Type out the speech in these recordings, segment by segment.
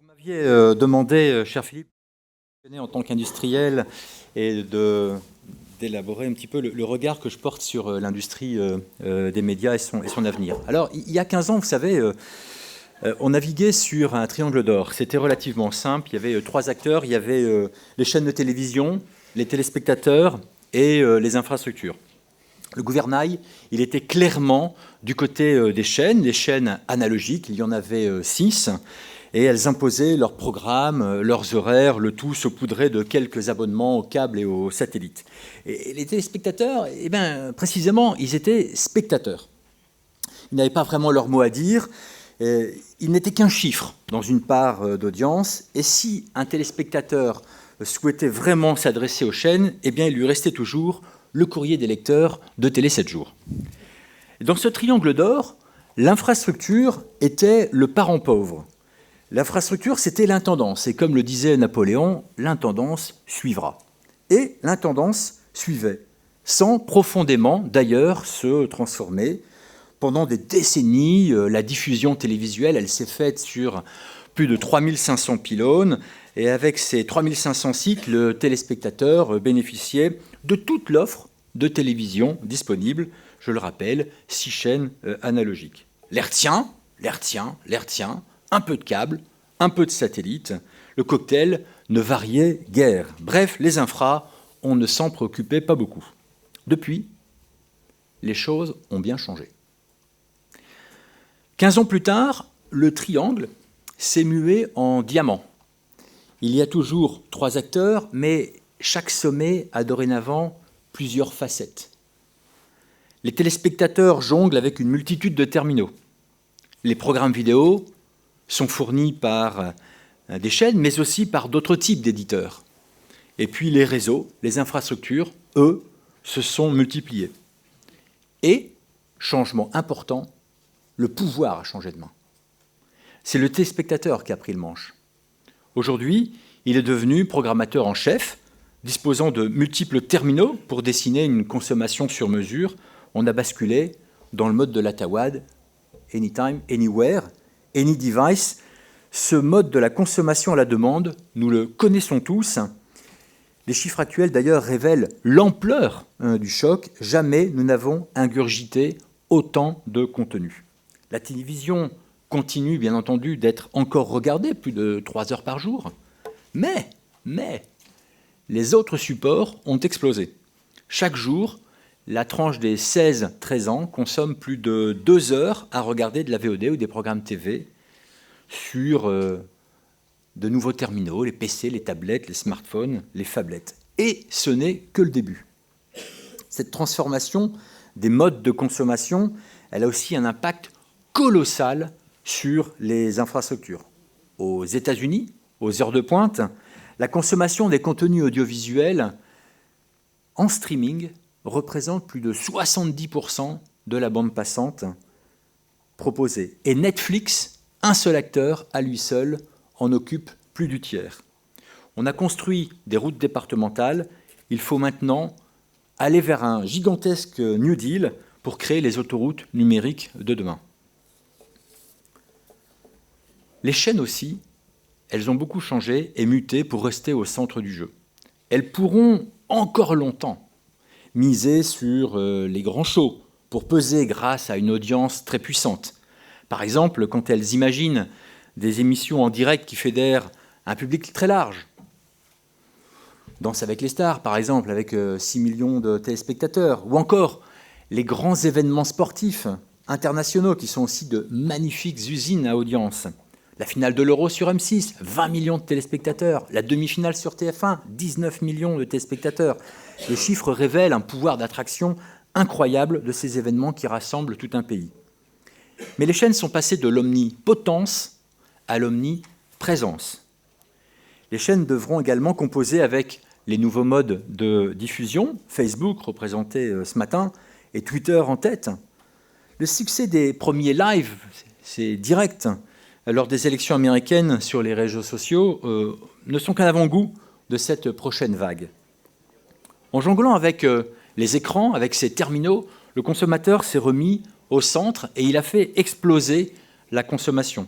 m'aviez demandé, cher Philippe, en tant qu'industriel, et d'élaborer un petit peu le regard que je porte sur l'industrie des médias et son avenir. Alors, il y a 15 ans, vous savez, on naviguait sur un triangle d'or. C'était relativement simple. Il y avait trois acteurs. Il y avait les chaînes de télévision, les téléspectateurs et les infrastructures. Le gouvernail, il était clairement du côté des chaînes, les chaînes analogiques. Il y en avait 6. Et elles imposaient leurs programmes, leurs horaires, le tout saupoudré de quelques abonnements aux câbles et aux satellites. Et les téléspectateurs, eh bien, précisément, ils étaient spectateurs. Ils n'avaient pas vraiment leur mot à dire. Ils n'étaient qu'un chiffre dans une part d'audience. Et si un téléspectateur souhaitait vraiment s'adresser aux chaînes, eh bien, il lui restait toujours le courrier des lecteurs de Télé 7 jours. Et dans ce triangle d'or, l'infrastructure était le parent pauvre. L'infrastructure, c'était l'intendance. Et comme le disait Napoléon, l'intendance suivra. Et l'intendance suivait, sans profondément, d'ailleurs, se transformer. Pendant des décennies, la diffusion télévisuelle, elle s'est faite sur plus de 3500 pylônes. Et avec ces 3500 sites, le téléspectateur bénéficiait de toute l'offre de télévision disponible. Je le rappelle, 6 chaînes analogiques. L'hertzien, un peu de câble, un peu de satellite. Le cocktail ne variait guère. Bref, les infras, on ne s'en préoccupait pas beaucoup. Depuis, les choses ont bien changé. 15 ans plus tard, le triangle s'est mué en diamant. Il y a toujours 3 acteurs, mais chaque sommet a dorénavant plusieurs facettes. Les téléspectateurs jonglent avec une multitude de terminaux. Les programmes vidéo sont fournis par des chaînes, mais aussi par d'autres types d'éditeurs. Et puis les réseaux, les infrastructures, eux, se sont multipliés. Et, changement important, le pouvoir a changé de main. C'est le téléspectateur qui a pris le manche. Aujourd'hui, il est devenu programmateur en chef, disposant de multiples terminaux pour dessiner une consommation sur mesure. On a basculé dans le mode de la TAWAD, Anytime, Anywhere, Any Device. Ce mode de la consommation à la demande, nous le connaissons tous. Les chiffres actuels, d'ailleurs, révèlent l'ampleur du choc. Jamais nous n'avons ingurgité autant de contenu. La télévision continue, bien entendu, d'être encore regardée plus de 3 heures par jour. Mais les autres supports ont explosé. Chaque jour, la tranche des 16-13 ans consomme plus de 2 heures à regarder de la VOD ou des programmes TV sur de nouveaux terminaux, les PC, les tablettes, les smartphones, les phablettes. Et ce n'est que le début. Cette transformation des modes de consommation, elle a aussi un impact colossal sur les infrastructures. Aux États-Unis, aux heures de pointe, la consommation des contenus audiovisuels en streaming représente plus de 70% de la bande passante proposée. Et Netflix, un seul acteur, à lui seul, en occupe plus du tiers. On a construit des routes départementales. Il faut maintenant aller vers un gigantesque New Deal pour créer les autoroutes numériques de demain. Les chaînes aussi, elles ont beaucoup changé et muté pour rester au centre du jeu. Elles pourront encore longtemps miser sur les grands shows pour peser grâce à une audience très puissante. Par exemple, quand elles imaginent des émissions en direct qui fédèrent un public très large. Danse avec les stars, par exemple, avec 6 millions de téléspectateurs. Ou encore les grands événements sportifs internationaux qui sont aussi de magnifiques usines à audience. La finale de l'Euro sur M6, 20 millions de téléspectateurs. La demi-finale sur TF1, 19 millions de téléspectateurs. Les chiffres révèlent un pouvoir d'attraction incroyable de ces événements qui rassemblent tout un pays. Mais les chaînes sont passées de l'omnipotence à l'omniprésence. Les chaînes devront également composer avec les nouveaux modes de diffusion, Facebook représenté ce matin et Twitter en tête. Le succès des premiers lives, c'est direct, lors des élections américaines sur les réseaux sociaux, ne sont qu'un avant-goût de cette prochaine vague. En jonglant avec les écrans, avec ses terminaux, le consommateur s'est remis au centre et il a fait exploser la consommation.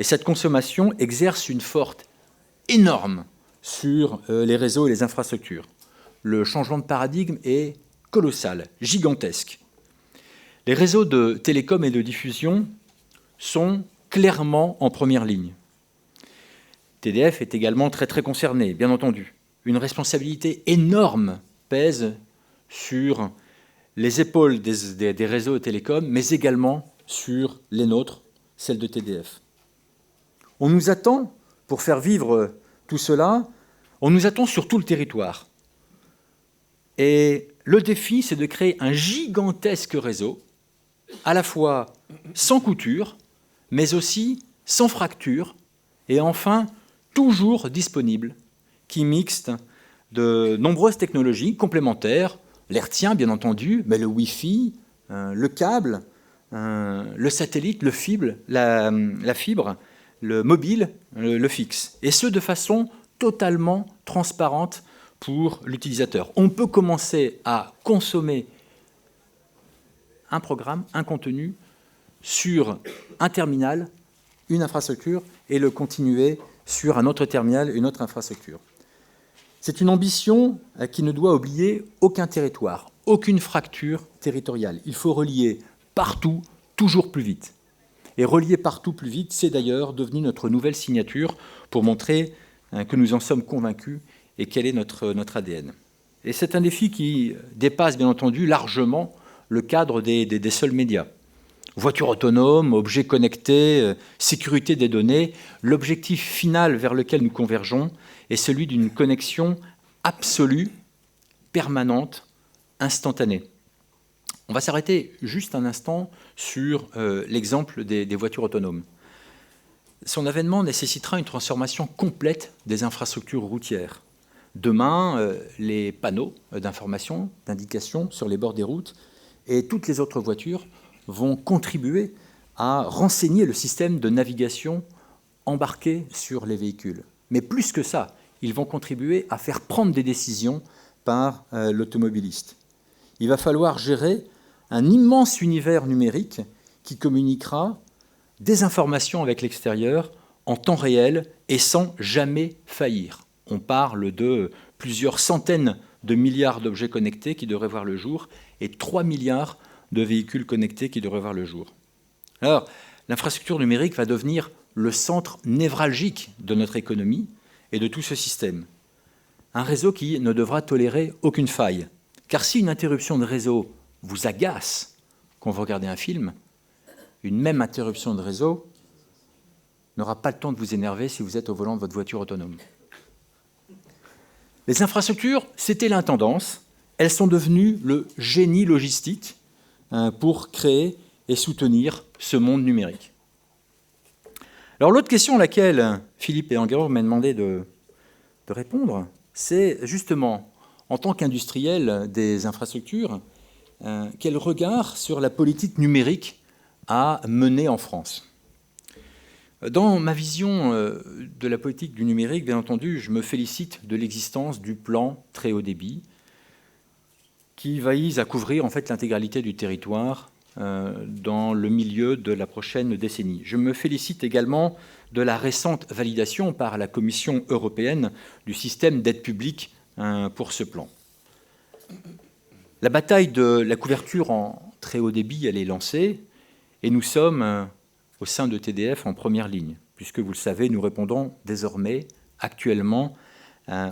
Et cette consommation exerce une force énorme sur les réseaux et les infrastructures. Le changement de paradigme est colossal, gigantesque. Les réseaux de télécom et de diffusion sont clairement en première ligne. TDF est également très concerné, bien entendu. Une responsabilité énorme pèse sur les épaules des réseaux de télécom, mais également sur les nôtres, celles de TDF. On nous attend, pour faire vivre tout cela, on nous attend sur tout le territoire. Et le défi, c'est de créer un gigantesque réseau, à la fois sans couture, mais aussi sans fracture, et enfin, toujours disponible, qui mixte de nombreuses technologies complémentaires, l'hertzien bien entendu, mais le Wi-Fi, le câble, le satellite, la fibre, le mobile, le fixe, et ce de façon totalement transparente pour l'utilisateur. On peut commencer à consommer un programme, un contenu, sur un terminal, une infrastructure, et le continuer sur un autre terminal, une autre infrastructure. C'est une ambition qui ne doit oublier aucun territoire, aucune fracture territoriale. Il faut relier partout, toujours plus vite. Et relier partout plus vite, c'est d'ailleurs devenu notre nouvelle signature pour montrer que nous en sommes convaincus et quel est notre ADN. Et c'est un défi qui dépasse bien entendu largement le cadre des seuls médias. Voitures autonomes, objets connectés, sécurité des données, l'objectif final vers lequel nous convergeons est celui d'une connexion absolue, permanente, instantanée. On va s'arrêter juste un instant sur l'exemple des voitures autonomes. Son avènement nécessitera une transformation complète des infrastructures routières. Demain, les panneaux d'information, d'indication sur les bords des routes et toutes les autres voitures vont contribuer à renseigner le système de navigation embarqué sur les véhicules. Mais plus que ça, ils vont contribuer à faire prendre des décisions par l'automobiliste. Il va falloir gérer un immense univers numérique qui communiquera des informations avec l'extérieur en temps réel et sans jamais faillir. On parle de plusieurs centaines de milliards d'objets connectés qui devraient voir le jour et 3 milliards de véhicules connectés qui devraient voir le jour. Alors, l'infrastructure numérique va devenir le centre névralgique de notre économie et de tout ce système. Un réseau qui ne devra tolérer aucune faille. Car si une interruption de réseau vous agace quand vous regardez un film, une même interruption de réseau n'aura pas le temps de vous énerver si vous êtes au volant de votre voiture autonome. Les infrastructures, c'était l'intendance. Elles sont devenues le génie logistique pour créer et soutenir ce monde numérique. Alors l'autre question à laquelle Philippe et Enguerrand m'ont demandé de répondre, c'est justement, en tant qu'industriel des infrastructures, quel regard sur la politique numérique a mené en France. Dans ma vision de la politique du numérique, bien entendu, je me félicite de l'existence du plan très haut débit qui vise à couvrir en fait l'intégralité du territoire dans le milieu de la prochaine décennie. Je me félicite également de la récente validation par la Commission européenne du système d'aide publique pour ce plan. La bataille de la couverture en très haut débit, elle est lancée, et nous sommes au sein de TDF en première ligne, puisque vous le savez, nous répondons désormais, actuellement,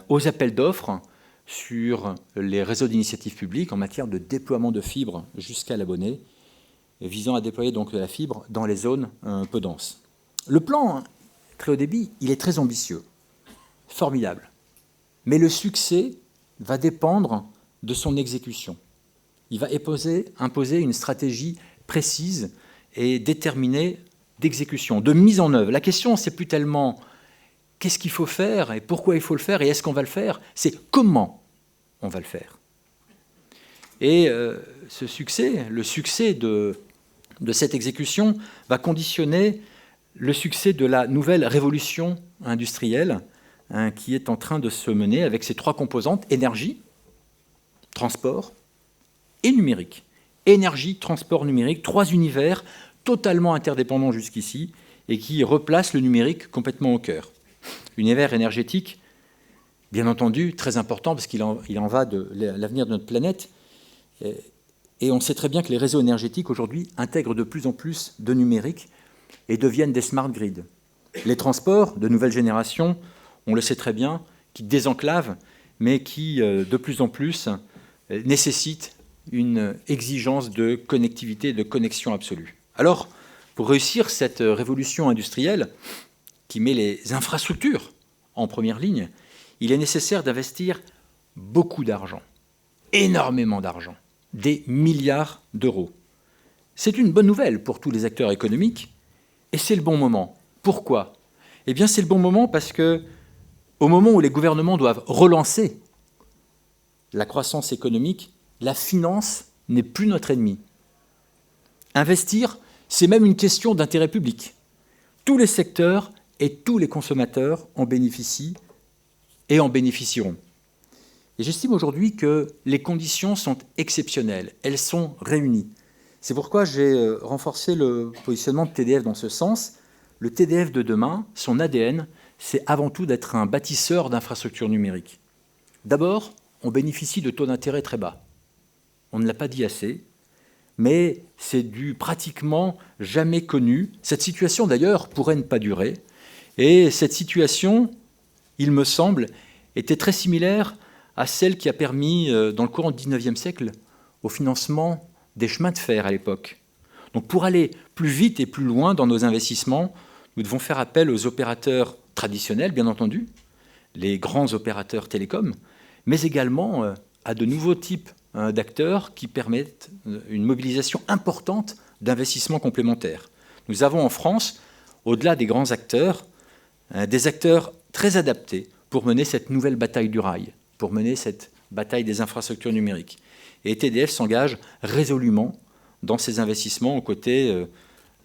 aux appels d'offres sur les réseaux d'initiative publique en matière de déploiement de fibre jusqu'à l'abonné, visant à déployer donc de la fibre dans les zones peu denses. Le plan très haut débit, il est très ambitieux, formidable, mais le succès va dépendre de son exécution. Il va imposer une stratégie précise et déterminée d'exécution, de mise en œuvre. La question, c'est plus tellement qu'est-ce qu'il faut faire et pourquoi il faut le faire et est-ce qu'on va le faire, c'est comment on va le faire. Et ce succès, le succès de cette exécution va conditionner le succès de la nouvelle révolution industrielle qui est en train de se mener avec ses trois composantes, énergie, transport et numérique. Énergie, transport, numérique, trois univers totalement interdépendants jusqu'ici et qui replace le numérique complètement au cœur. L'univers énergétique, bien entendu, très important parce qu'il en va de l'avenir de notre planète. Et on sait très bien que les réseaux énergétiques aujourd'hui intègrent de plus en plus de numérique et deviennent des smart grids. Les transports de nouvelle génération, on le sait très bien, qui désenclavent, mais qui de plus en plus nécessitent une exigence de connectivité, de connexion absolue. Alors, pour réussir cette révolution industrielle qui met les infrastructures en première ligne, il est nécessaire d'investir beaucoup d'argent, énormément d'argent, des milliards d'euros. C'est une bonne nouvelle pour tous les acteurs économiques et c'est le bon moment. Pourquoi ? Eh bien, c'est le bon moment parce que, au moment où les gouvernements doivent relancer la croissance économique, la finance n'est plus notre ennemi. Investir, c'est même une question d'intérêt public. Tous les secteurs et tous les consommateurs en bénéficient et en bénéficieront. Et j'estime aujourd'hui que les conditions sont exceptionnelles, elles sont réunies. C'est pourquoi j'ai renforcé le positionnement de TDF dans ce sens. Le TDF de demain, son ADN, c'est avant tout d'être un bâtisseur d'infrastructures numériques. D'abord, on bénéficie de taux d'intérêt très bas. On ne l'a pas dit assez, mais c'est du pratiquement jamais connu. Cette situation, d'ailleurs, pourrait ne pas durer. Et cette situation, il me semble, était très similaire à celle qui a permis, dans le courant du XIXe siècle, au financement des chemins de fer à l'époque. Donc pour aller plus vite et plus loin dans nos investissements, nous devons faire appel aux opérateurs traditionnels, bien entendu, les grands opérateurs télécoms, mais également à de nouveaux types d'acteurs qui permettent une mobilisation importante d'investissements complémentaires. Nous avons en France, au-delà des grands acteurs, des acteurs très adaptés pour mener cette nouvelle bataille du rail, pour mener cette bataille des infrastructures numériques. Et TDF s'engage résolument dans ces investissements aux côtés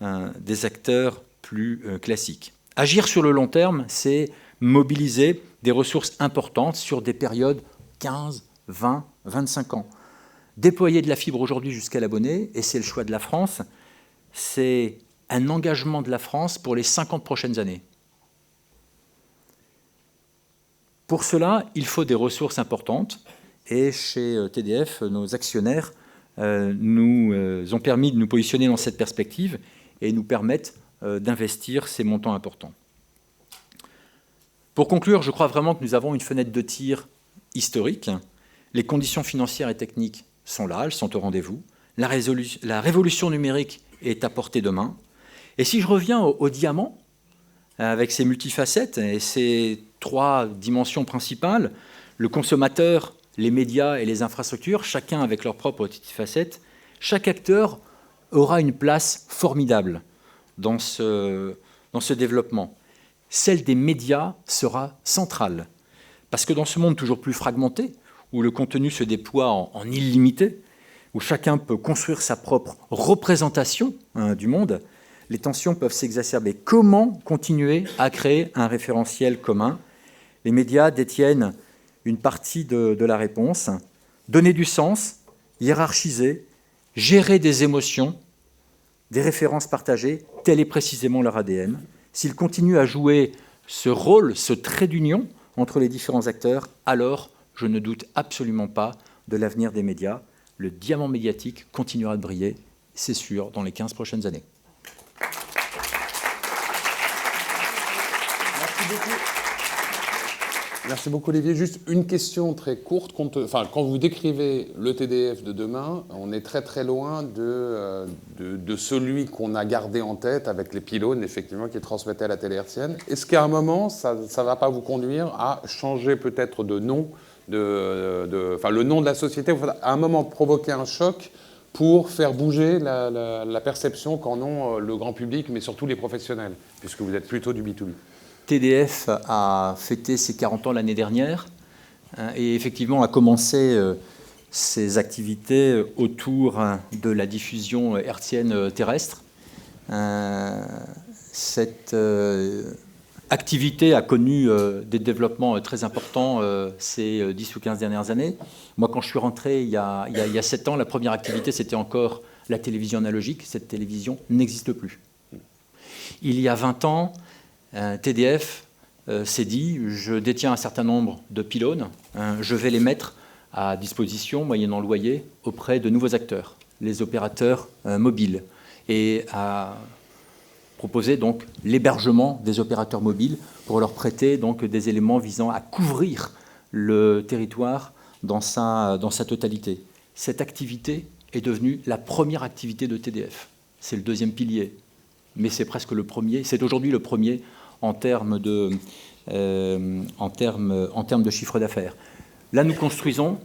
des acteurs plus classiques. Agir sur le long terme, c'est mobiliser des ressources importantes sur des périodes 15, 20, 25 ans. Déployer de la fibre aujourd'hui jusqu'à l'abonné, et c'est le choix de la France, c'est un engagement de la France pour les 50 prochaines années. Pour cela, il faut des ressources importantes, et chez TDF, nos actionnaires nous ont permis de nous positionner dans cette perspective et nous permettent d'investir ces montants importants. Pour conclure, je crois vraiment que nous avons une fenêtre de tir historique. Les conditions financières et techniques sont là, elles sont au rendez-vous. La révolution numérique est à portée de main. Et si je reviens au diamant, avec ses multifacettes et ses 3 dimensions principales, le consommateur, les médias et les infrastructures, chacun avec leurs propres facettes, chaque acteur aura une place formidable dans ce développement. Celle des médias sera centrale, parce que dans ce monde toujours plus fragmenté, où le contenu se déploie en illimité, où chacun peut construire sa propre représentation du monde, les tensions peuvent s'exacerber. Comment continuer à créer un référentiel commun ? Les médias détiennent une partie de la réponse. Donner du sens, hiérarchiser, gérer des émotions, des références partagées, tel est précisément leur ADN. S'ils continuent à jouer ce rôle, ce trait d'union entre les différents acteurs, alors je ne doute absolument pas de l'avenir des médias. Le diamant médiatique continuera de briller, c'est sûr, dans les 15 prochaines années. Merci beaucoup Olivier. Juste une question très courte. Quand vous décrivez le TDF de demain, on est très très loin de celui qu'on a gardé en tête avec les pylônes effectivement qui transmettaient à la télé hertzienne. Est-ce qu'à un moment, ça ne va pas vous conduire à changer peut-être de nom, le nom de la société, à un moment provoquer un choc pour faire bouger la perception qu'en ont le grand public, mais surtout les professionnels, puisque vous êtes plutôt du B2B. TDF a fêté ses 40 ans l'année dernière et effectivement a commencé ses activités autour de la diffusion hertzienne terrestre. Cette activité a connu des développements très importants ces 10 ou 15 dernières années. Moi, quand je suis rentré il y a 7 ans, la première activité, c'était encore la télévision analogique. Cette télévision n'existe plus. Il y a 20 ans, TDF s'est dit, je détiens un certain nombre de pylônes, je vais les mettre à disposition, moyennant loyer, auprès de nouveaux acteurs, les opérateurs mobiles, et a proposé donc l'hébergement des opérateurs mobiles pour leur prêter donc des éléments visant à couvrir le territoire dans sa totalité. Cette activité est devenue la première activité de TDF. C'est le deuxième pilier, mais c'est presque le premier. C'est aujourd'hui le premier en termes de chiffre d'affaires. Là, nous construisons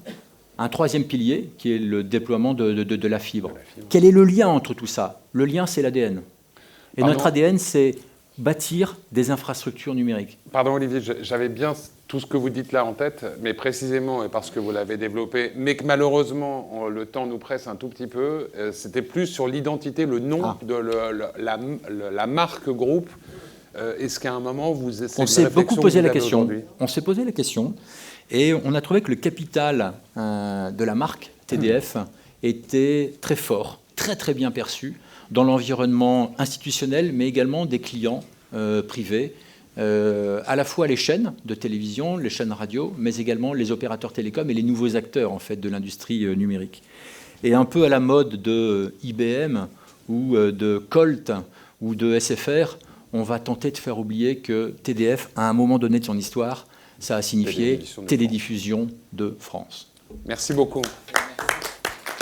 un troisième pilier, qui est le déploiement de la fibre. Quel est le lien entre tout ça? Le lien, c'est l'ADN. Et notre ADN, c'est bâtir des infrastructures numériques. Pardon Olivier, j'avais bien tout ce que vous dites là en tête, mais précisément et parce que vous l'avez développé, mais que malheureusement le temps nous presse un tout petit peu, c'était plus sur l'identité, le nom de la marque groupe. Est-ce qu'à un moment vous essayez On s'est beaucoup posé la question. On s'est posé la question et on a trouvé que le capital de la marque TDF était très fort, très très bien perçu dans l'environnement institutionnel, mais également des clients privés, à la fois les chaînes de télévision, les chaînes radio, mais également les opérateurs télécoms et les nouveaux acteurs en fait, de l'industrie numérique. Et un peu à la mode de IBM ou de Colt ou de SFR, on va tenter de faire oublier que TDF, à un moment donné de son histoire, ça a signifié Télédiffusion de France. Merci beaucoup.